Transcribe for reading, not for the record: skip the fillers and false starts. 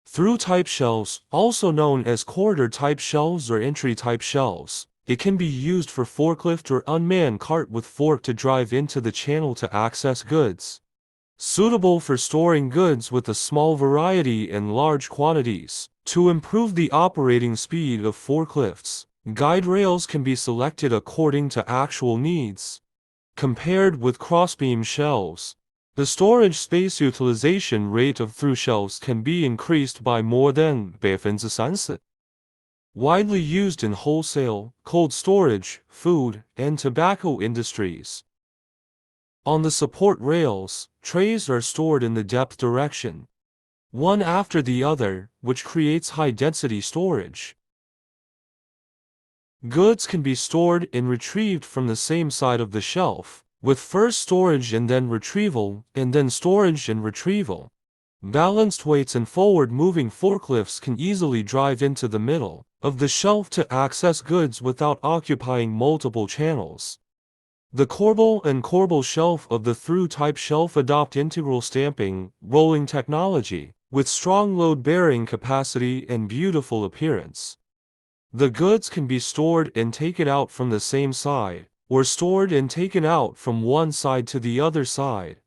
Through-type shelves, also known as corridor-type shelves or entry-type shelves. It can be used for forklift or unmanned cart with fork to drive into the channel to access goods. Suitable for storing goods with a small variety and large quantities. To improve the operating speed of forklifts, guide rails can be selected according to actual needs. Compared with crossbeam shelves, the storage space utilization rate of through shelves can be increased by more than 30%. Widely used in wholesale, cold storage, food, and tobacco industries. On the support rails, trays are stored in the depth direction, one after the other, which creates high-density storage. Goods can be stored and retrieved from the same side of the shelf, with first storage and then retrieval, and then storage and retrieval. Balanced weights and forward-moving forklifts can easily drive into the middle of the shelf to access goods without occupying multiple channels. The corbel and corbel shelf of the through-type shelf adopt integral stamping, rolling technology, with strong load-bearing capacity and beautiful appearance. The goods can be stored and taken out from the same side, or stored and taken out from one side to the other side.